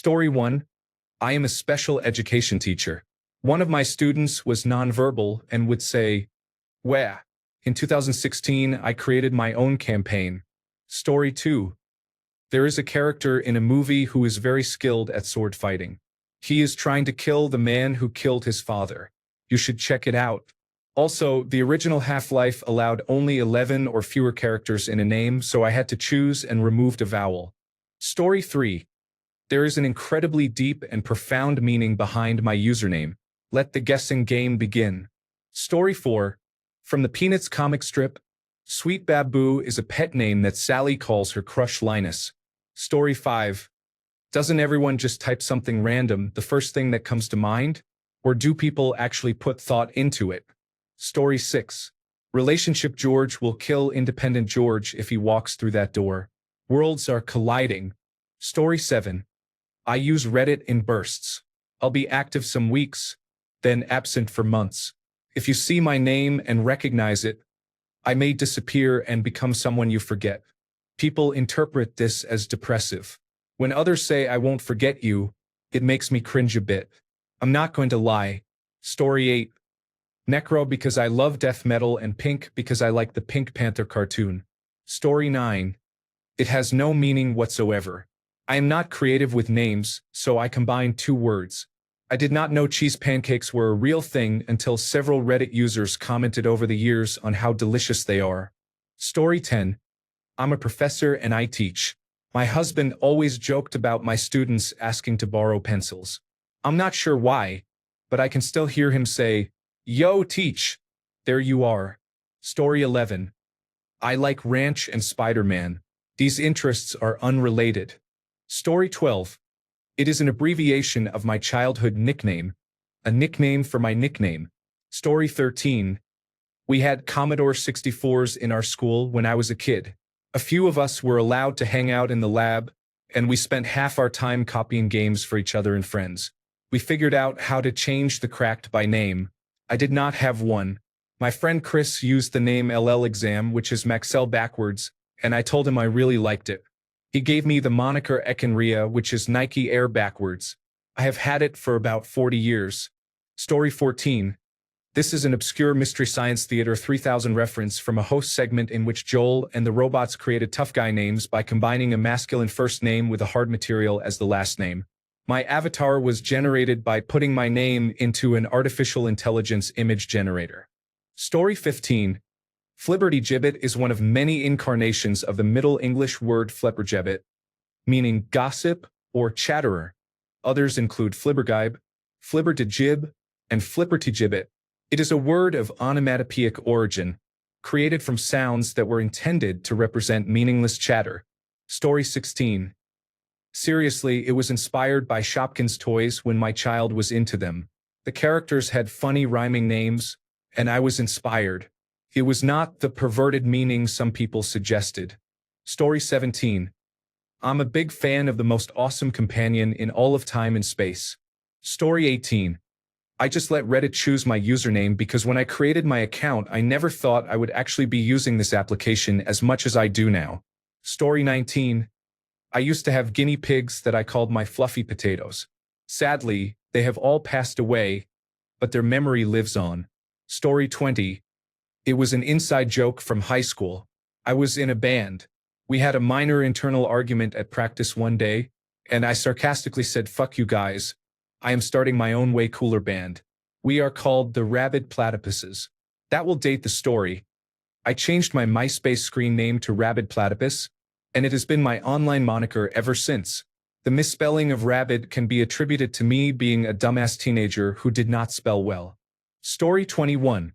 Story 1. I am a special education teacher. One of my students was nonverbal and would say, "Wah." In 2016, I created my own campaign. Story 2. There is a character in a movie who is very skilled at sword fighting. He is trying to kill the man who killed his father. You should check it out. Also, the original Half-Life allowed only 11 or fewer characters in a name, so I had to choose and removed a vowel. Story 3. There is an incredibly deep and profound meaning behind my username. Let the guessing game begin. Story 4. From the Peanuts comic strip, Sweet Baboo is a pet name that Sally calls her crush Linus. Story 5. Doesn't everyone just type something random, the first thing that comes to mind? Or do people actually put thought into it? Story 6. Relationship George will kill independent George if he walks through that door. Worlds are colliding. Story 7. I use Reddit in bursts. I'll be active some weeks, then absent for months. If you see my name and recognize it, I may disappear and become someone you forget. People interpret this as depressive. When others say I won't forget you, it makes me cringe a bit. I'm not going to lie. Story 8. Necro because I love death metal and Pink because I like the Pink Panther cartoon. Story 9. It has no meaning whatsoever. I am not creative with names, so I combine two words. I did not know cheese pancakes were a real thing until several Reddit users commented over the years on how delicious they are. Story 10. I'm a professor and I teach. My husband always joked about my students asking to borrow pencils. I'm not sure why, but I can still hear him say, "Yo, teach." There you are. Story 11. I like ranch and Spider-Man. These interests are unrelated. Story 12. It is an abbreviation of my childhood nickname, a nickname for my nickname. Story 13. We had Commodore 64s in our school when I was a kid. A few of us were allowed to hang out in the lab, and we spent half our time copying games for each other and friends. We figured out how to change the cracked by name. I did not have one. My friend Chris used the name LL Exam, which is Maxell backwards, and I told him I really liked it. He gave me the moniker Ekenria, which is Nike Air backwards. I have had it for about 40 years. Story 14. This is an obscure Mystery Science Theater 3000 reference from a host segment in which Joel and the robots created tough guy names by combining a masculine first name with a hard material as the last name. My avatar was generated by putting my name into an artificial intelligence image generator. Story 15. Flibbertigibbet is one of many incarnations of the Middle English word flippergibbet, meaning gossip or chatterer. Others include flibbergibe, flibbertigib, and flippertigibbet. It is a word of onomatopoeic origin, created from sounds that were intended to represent meaningless chatter. Story 16. Seriously, it was inspired by Shopkins toys when my child was into them. The characters had funny rhyming names, and I was inspired. It was not the perverted meaning some people suggested. Story 17. I'm a big fan of the most awesome companion in all of time and space. Story 18. I just let Reddit choose my username because when I created my account, I never thought I would actually be using this application as much as I do now. Story 19. I used to have guinea pigs that I called my fluffy potatoes. Sadly, they have all passed away, but their memory lives on. Story 20. It was an inside joke from high school. I was in a band. We had a minor internal argument at practice one day, and I sarcastically said, "Fuck you guys. I am starting my own way cooler band. We are called the Rabid Platypuses." That will date the story. I changed my MySpace screen name to Rabid Platypus, and it has been my online moniker ever since. The misspelling of rabid can be attributed to me being a dumbass teenager who did not spell well. Story 21.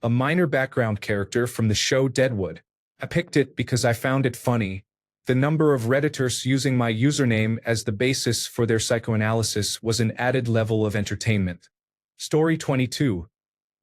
A minor background character from the show Deadwood. I picked it because I found it funny. The number of Redditors using my username as the basis for their psychoanalysis was an added level of entertainment. Story 22.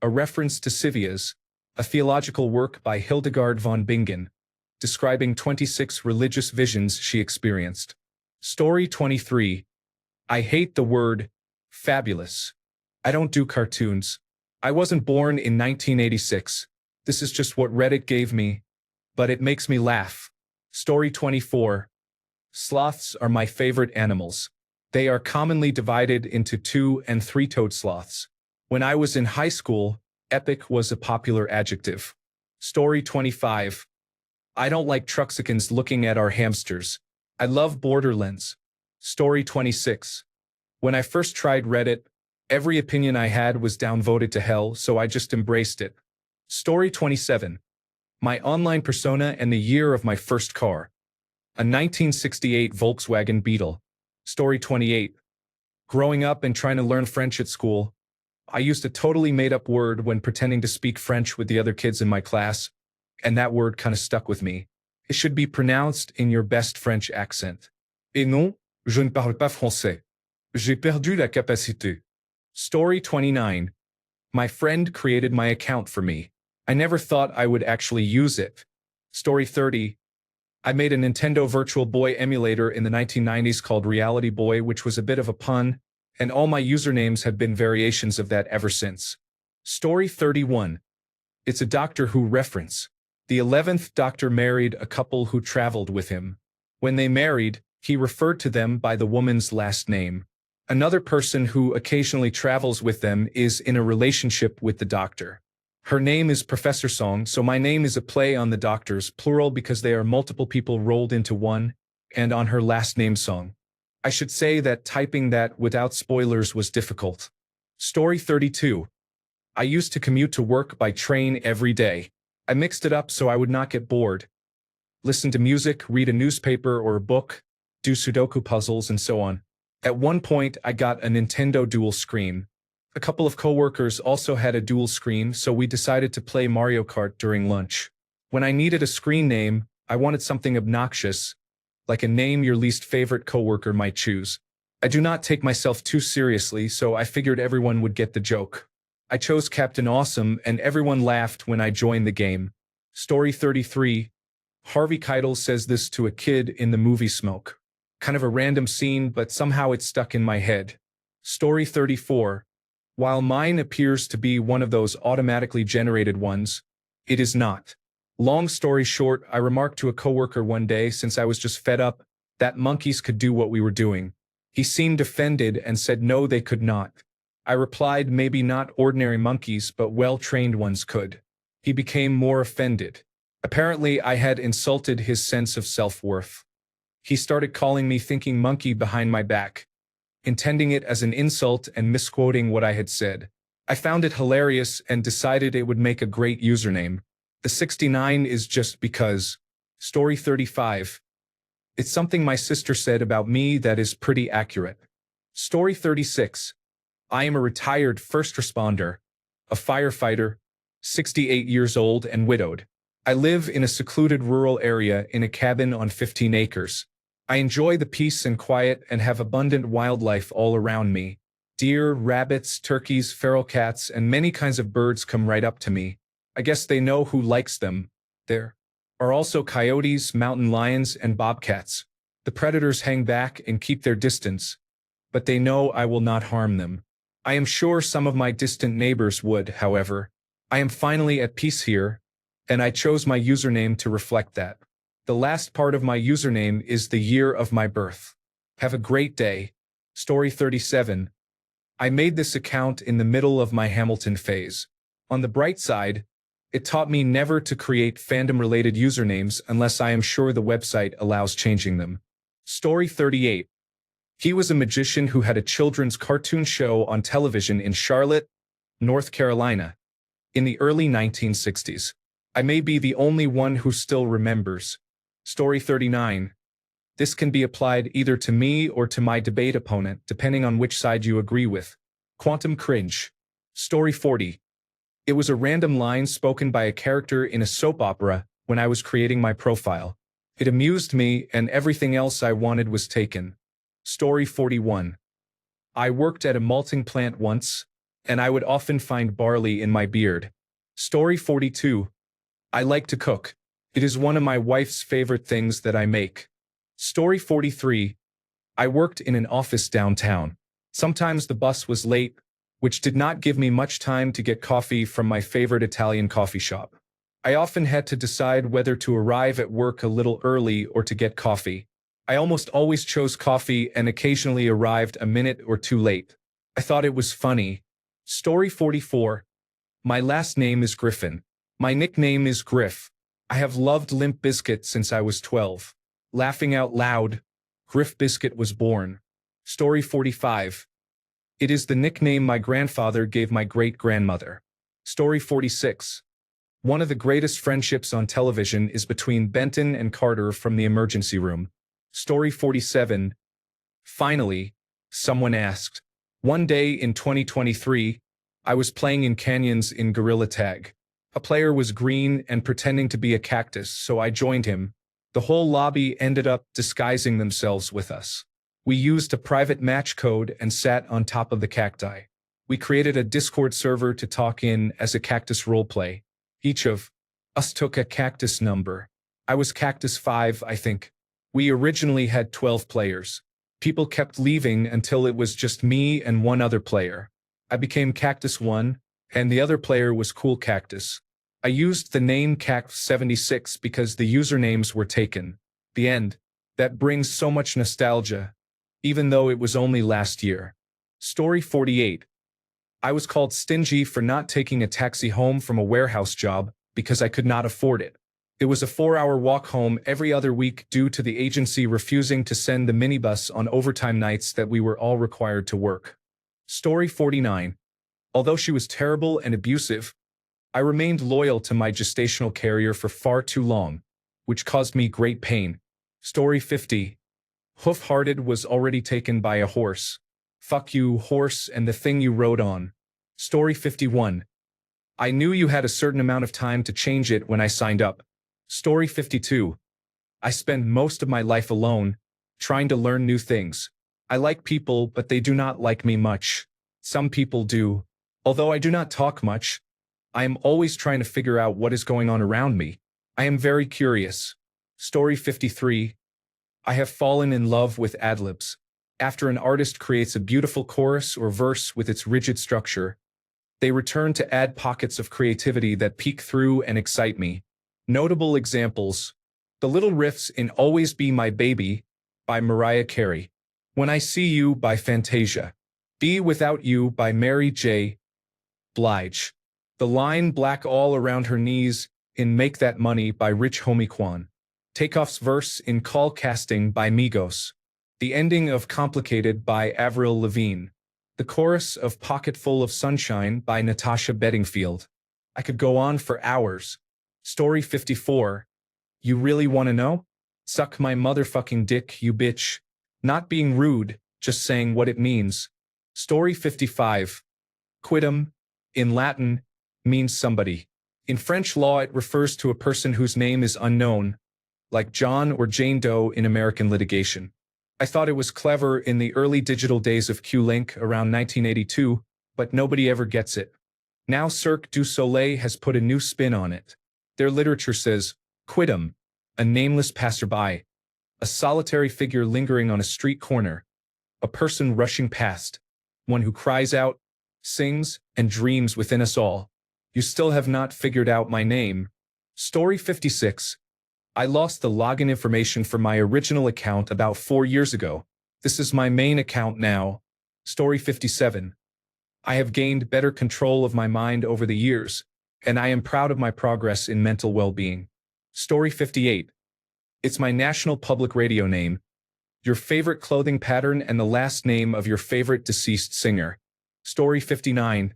A reference to Civias, a theological work by Hildegard von Bingen, describing 26 religious visions she experienced. Story 23. I hate the word fabulous. I don't do cartoons. I wasn't born in 1986. This is just what Reddit gave me, but it makes me laugh. Story 24. Sloths are my favorite animals. They are commonly divided into two- and three-toed sloths. When I was in high school, epic was a popular adjective. Story 25. I don't like Truxicans looking at our hamsters. I love Borderlands. Story 26. When I first tried Reddit, every opinion I had was downvoted to hell, so I just embraced it. Story 27. My online persona and the year of my first car. A 1968 Volkswagen Beetle. Story 28. Growing up and trying to learn French at school, I used a totally made-up word when pretending to speak French with the other kids in my class, and that word kind of stuck with me. It should be pronounced in your best French accent. Et non, je ne parle pas français. J'ai perdu la capacité. Story 29. My friend created my account for me. I never thought I would actually use it. Story 30. I made a Nintendo Virtual Boy emulator in the 1990s called Reality Boy, which was a bit of a pun, and all my usernames have been variations of that ever since. Story 31. It's a Doctor Who reference. The 11th Doctor married a couple who traveled with him. When they married, he referred to them by the woman's last name. Another person who occasionally travels with them is in a relationship with the Doctor. Her name is Professor Song, so my name is a play on the Doctors, plural because they are multiple people rolled into one, and on her last name Song. I should say that typing that without spoilers was difficult. Story 32. I used to commute to work by train every day. I mixed it up so I would not get bored. Listen to music, read a newspaper or a book, do Sudoku puzzles, and so on. At one point, I got a Nintendo dual screen. A couple of coworkers also had a dual screen, so we decided to play Mario Kart during lunch. When I needed a screen name, I wanted something obnoxious, like a name your least favorite coworker might choose. I do not take myself too seriously, so I figured everyone would get the joke. I chose Captain Awesome, and everyone laughed when I joined the game. Story 33. Harvey Keitel says this to a kid in the movie Smoke. Kind of a random scene, but somehow it stuck in my head. Story 34. While mine appears to be one of those automatically generated ones, it is not. Long story short, I remarked to a coworker one day, since I was just fed up, that monkeys could do what we were doing. He seemed offended and said no, they could not. I replied maybe not ordinary monkeys, but well-trained ones could. He became more offended. Apparently, I had insulted his sense of self-worth. He started calling me thinking monkey behind my back, intending it as an insult and misquoting what I had said. I found it hilarious and decided it would make a great username. The 69 is just because. Story 35. It's something my sister said about me that is pretty accurate. Story 36. I am a retired first responder, a firefighter, 68 years old and widowed. I live in a secluded rural area in a cabin on 15 acres. I enjoy the peace and quiet and have abundant wildlife all around me. Deer, rabbits, turkeys, feral cats, and many kinds of birds come right up to me. I guess they know who likes them. There are also coyotes, mountain lions, and bobcats. The predators hang back and keep their distance, but they know I will not harm them. I am sure some of my distant neighbors would, however. I am finally at peace here, and I chose my username to reflect that. The last part of my username is the year of my birth. Have a great day. Story 37. I made this account in the middle of my Hamilton phase. On the bright side, it taught me never to create fandom-related usernames unless I am sure the website allows changing them. Story 38. He was a magician who had a children's cartoon show on television in Charlotte, North Carolina, in the early 1960s. I may be the only one who still remembers. Story 39. This can be applied either to me or to my debate opponent, depending on which side you agree with. Quantum cringe. Story 40. It was a random line spoken by a character in a soap opera when I was creating my profile. It amused me, and everything else I wanted was taken. Story 41. I worked at a malting plant once, and I would often find barley in my beard. Story 42. I like to cook. It is one of my wife's favorite things that I make. Story 43. I worked in an office downtown. Sometimes the bus was late, which did not give me much time to get coffee from my favorite Italian coffee shop. I often had to decide whether to arrive at work a little early or to get coffee. I almost always chose coffee and occasionally arrived a minute or two late. I thought it was funny. Story 44. My last name is Griffin. My nickname is Griff. I have loved Limp Bizkit since I was 12. Laughing out loud, Griff Biscuit was born. Story 45. It is the nickname my grandfather gave my great-grandmother. Story 46. One of the greatest friendships on television is between Benton and Carter from the emergency room. Story 47. Finally, someone asked. One day in 2023, I was playing in canyons in Gorilla Tag. A player was green and pretending to be a cactus, so I joined him. The whole lobby ended up disguising themselves with us. We used a private match code and sat on top of the cacti. We created a Discord server to talk in as a cactus roleplay. Each of us took a cactus number. I was Cactus 5, I think. We originally had 12 players. People kept leaving until it was just me and one other player. I became Cactus 1, and the other player was Cool Cactus. I used the name Cact76 because the usernames were taken. The end. That brings so much nostalgia, even though it was only last year. Story 48. I was called stingy for not taking a taxi home from a warehouse job because I could not afford it. It was a 4-hour walk home every other week due to the agency refusing to send the minibus on overtime nights that we were all required to work. Story 49. Although she was terrible and abusive, I remained loyal to my gestational carrier for far too long, which caused me great pain. Story 50. Hoof-hearted was already taken by a horse. Fuck you, horse, and the thing you rode on. Story 51. I knew you had a certain amount of time to change it when I signed up. Story 52. I spend most of my life alone, trying to learn new things. I like people, but they do not like me much. Some people do. Although I do not talk much, I am always trying to figure out what is going on around me. I am very curious. Story 53. I have fallen in love with adlibs. After an artist creates a beautiful chorus or verse with its rigid structure, they return to add pockets of creativity that peek through and excite me. Notable examples. The little riffs in Always Be My Baby by Mariah Carey. When I See You by Fantasia. Be Without You by Mary J. Blige. The line Black All Around Her Knees in Make That Money by Rich Homie Quan. Takeoff's verse in Call Casting by Migos. The ending of Complicated by Avril Lavigne. The chorus of Pocketful of Sunshine by Natasha Bedingfield. I could go on for hours. Story 54. You really want to know? Suck my motherfucking dick, you bitch. Not being rude, just saying what it means. Story 55. Quidem, in Latin, means somebody. In French law it refers to a person whose name is unknown, like John or Jane Doe in American litigation. I thought it was clever in the early digital days of Q-Link around 1982, but nobody ever gets it. Now Cirque du Soleil has put a new spin on it. Their literature says, quidem, a nameless passerby, a solitary figure lingering on a street corner, a person rushing past, one who cries out, sings, and dreams within us all. You still have not figured out my name. Story 56. I lost the login information for my original account about 4 years ago. This is my main account now. Story 57. I have gained better control of my mind over the years, and I am proud of my progress in mental well-being. Story 58. It's my national public radio name, your favorite clothing pattern, and the last name of your favorite deceased singer. Story 59.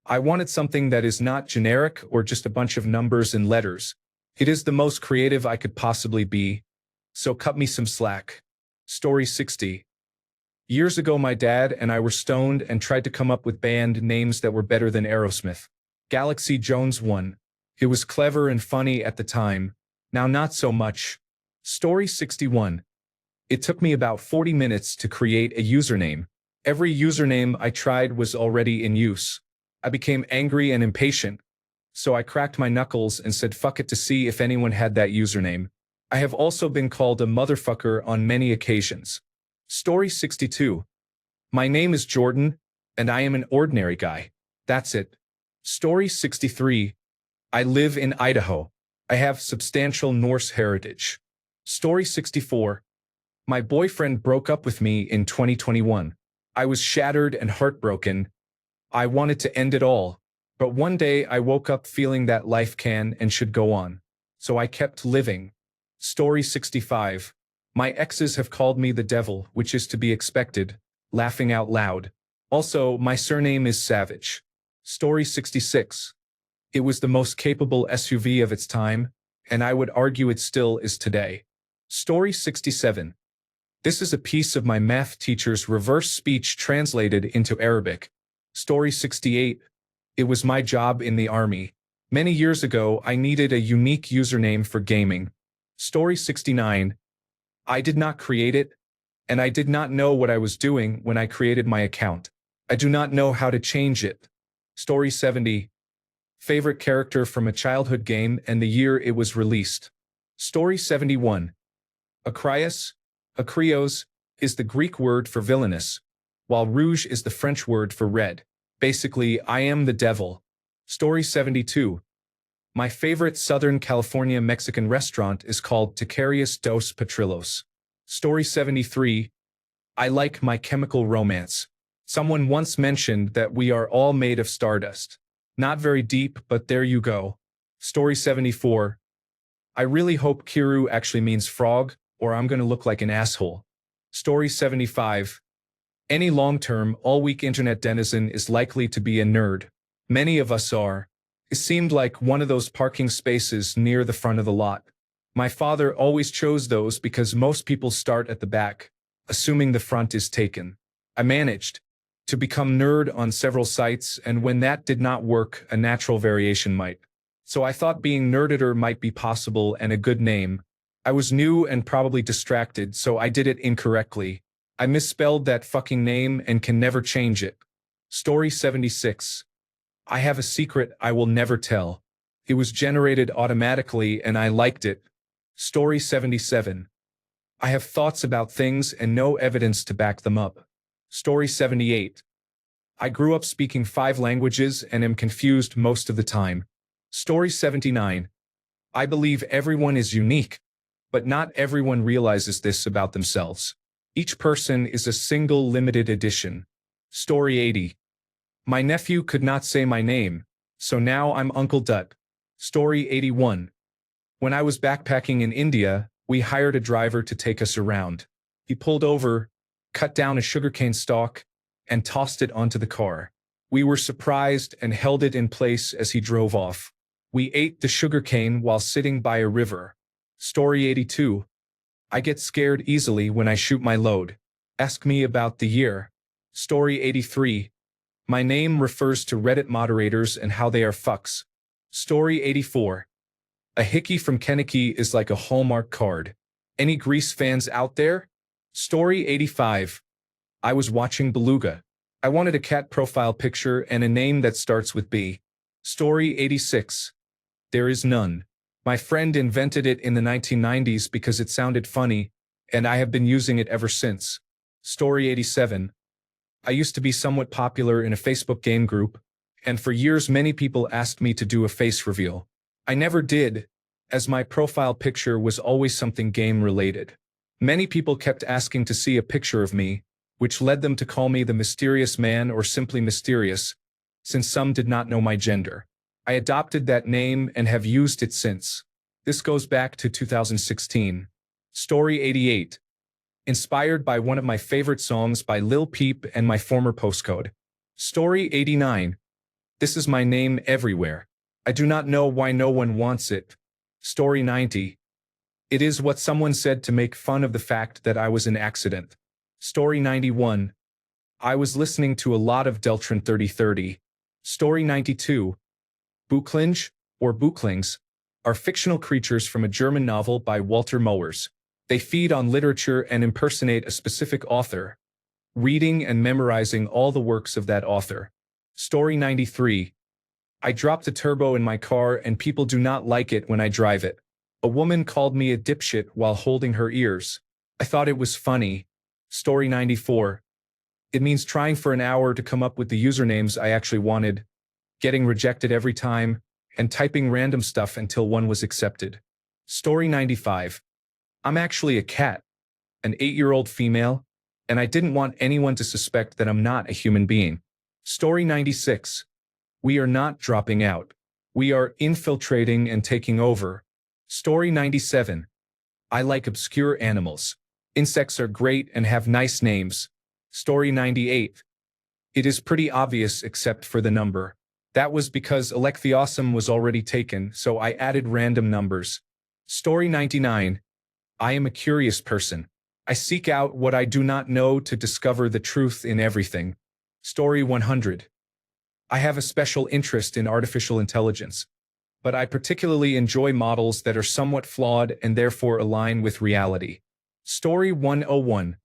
I wanted something that is not generic or just a bunch of numbers and letters. It is the most creative I could possibly be, so cut me some slack. Story 60. Years ago my dad and I were stoned and tried to come up with band names that were better than Aerosmith. Galaxy Jones 1. It was clever and funny at the time, now not so much. Story 61. It took me about 40 minutes to create a username. Every username I tried was already in use. I became angry and impatient, so I cracked my knuckles and said fuck it to see if anyone had that username. I have also been called a motherfucker on many occasions. Story 62. My name is Jordan, and I am an ordinary guy. That's it. Story 63. I live in Idaho. I have substantial Norse heritage. Story 64. My boyfriend broke up with me in 2021. I was shattered and heartbroken. I wanted to end it all. But one day I woke up feeling that life can and should go on. So I kept living. Story 65. My exes have called me the devil, which is to be expected, laughing out loud. Also, my surname is Savage. Story 66. It was the most capable SUV of its time, and I would argue it still is today. Story 67. This is a piece of my math teacher's reverse speech translated into Arabic. Story 68. It was my job in the army. Many years ago, I needed a unique username for gaming. Story 69. I did not create it, and I did not know what I was doing when I created my account. I do not know how to change it. Story 70. Favorite character from a childhood game and the year it was released. Story 71. Akrios is the Greek word for villainous, while rouge is the French word for red. Basically, I am the devil. Story 72. My favorite Southern California Mexican restaurant is called Taquerias dos Petrillos. Story 73. I like My Chemical Romance. Someone once mentioned that we are all made of stardust. Not very deep, but there you go. Story 74. I really hope Kiru actually means frog, or I'm gonna look like an asshole. Story 75. Any long-term, all-week internet denizen is likely to be a nerd. Many of us are. It seemed like one of those parking spaces near the front of the lot. My father always chose those because most people start at the back, assuming the front is taken. I managed to become nerd on several sites, and when that did not work, a natural variation might. So I thought being nerditor might be possible and a good name. I was new and probably distracted, so I did it incorrectly. I misspelled that fucking name and can never change it. Story 76. I have a secret I will never tell. It was generated automatically and I liked it. Story 77. I have thoughts about things and no evidence to back them up. Story 78. I grew up speaking 5 languages and am confused most of the time. Story 79. I believe everyone is unique, but not everyone realizes this about themselves. Each person is a single limited edition. Story 80. My nephew could not say my name, so now I'm Uncle Dut. Story 81. When I was backpacking in India, we hired a driver to take us around. He pulled over, cut down a sugarcane stalk, and tossed it onto the car. We were surprised and held it in place as he drove off. We ate the sugarcane while sitting by a river. Story 82. I get scared easily when I shoot my load. Ask me about the year. Story 83. My name refers to Reddit moderators and how they are fucks. Story 84. A hickey from Kentucky is like a Hallmark card. Any Grease fans out there? Story 85. I was watching Beluga. I wanted a cat profile picture and a name that starts with B. Story 86. There is none. My friend invented it in the 1990s because it sounded funny, and I have been using it ever since. Story 87. I used to be somewhat popular in a Facebook game group, and for years many people asked me to do a face reveal. I never did, as my profile picture was always something game-related. Many people kept asking to see a picture of me, which led them to call me the Mysterious Man or simply Mysterious, since some did not know my gender. I adopted that name and have used it since. This goes back to 2016. Story 88. Inspired by one of my favorite songs by Lil Peep and my former postcode. Story 89. This is my name everywhere. I do not know why no one wants it. Story 90. It is what someone said to make fun of the fact that I was an accident. Story 91. I was listening to a lot of Deltron 3030. Story 92. Buchlinge, or Buchlings, are fictional creatures from a German novel by Walter Moers. They feed on literature and impersonate a specific author, reading and memorizing all the works of that author. Story 93. I dropped a turbo in my car and people do not like it when I drive it. A woman called me a dipshit while holding her ears. I thought it was funny. Story 94. It means trying for an hour to come up with the usernames I actually wanted, getting rejected every time, and typing random stuff until one was accepted. Story 95. I'm actually a cat. an 8-year-old female, and I didn't want anyone to suspect that I'm not a human being. Story 96. We are not dropping out. We are infiltrating and taking over. Story 97. I like obscure animals. Insects are great and have nice names. Story 98. It is pretty obvious except for the number. That was because Alekthiosum was already taken, so I added random numbers. Story 99. I am a curious person. I seek out what I do not know to discover the truth in everything. Story 100. I have a special interest in artificial intelligence, but I particularly enjoy models that are somewhat flawed and therefore align with reality. Story 101.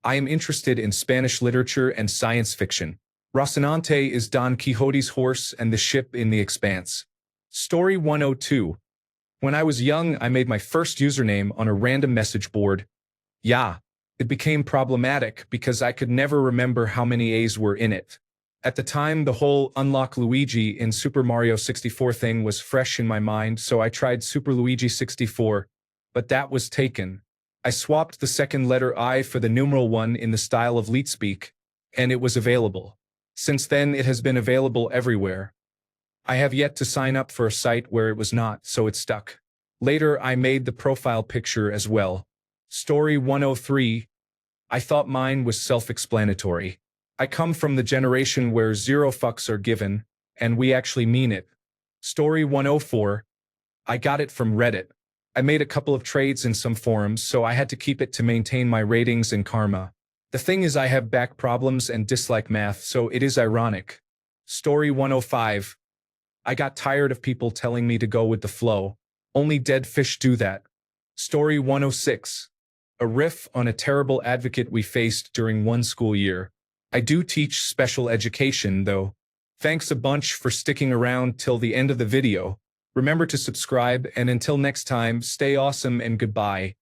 I am interested in Spanish literature and science fiction. Rocinante is Don Quixote's horse and the ship in the expanse. Story 102. When I was young, I made my first username on a random message board. Yeah, it became problematic because I could never remember how many A's were in it. At the time, the whole Unlock Luigi in Super Mario 64 thing was fresh in my mind, so I tried Super Luigi 64, but that was taken. I swapped the second letter I for the numeral 1 in the style of LeetSpeak, and it was available. Since then, it has been available everywhere. I have yet to sign up for a site where it was not, so it stuck. Later, I made the profile picture as well. Story 103. I thought mine was self-explanatory. I come from the generation where 0 fucks are given, and we actually mean it. Story 104. I got it from Reddit. I made a couple of trades in some forums, so I had to keep it to maintain my ratings and karma. The thing is, I have back problems and dislike math, so it is ironic. Story 105. I got tired of people telling me to go with the flow. Only dead fish do that. Story 106. A riff on a terrible advocate we faced during one school year. I do teach special education, though. Thanks a bunch for sticking around till the end of the video. Remember to subscribe, and until next time, stay awesome and goodbye.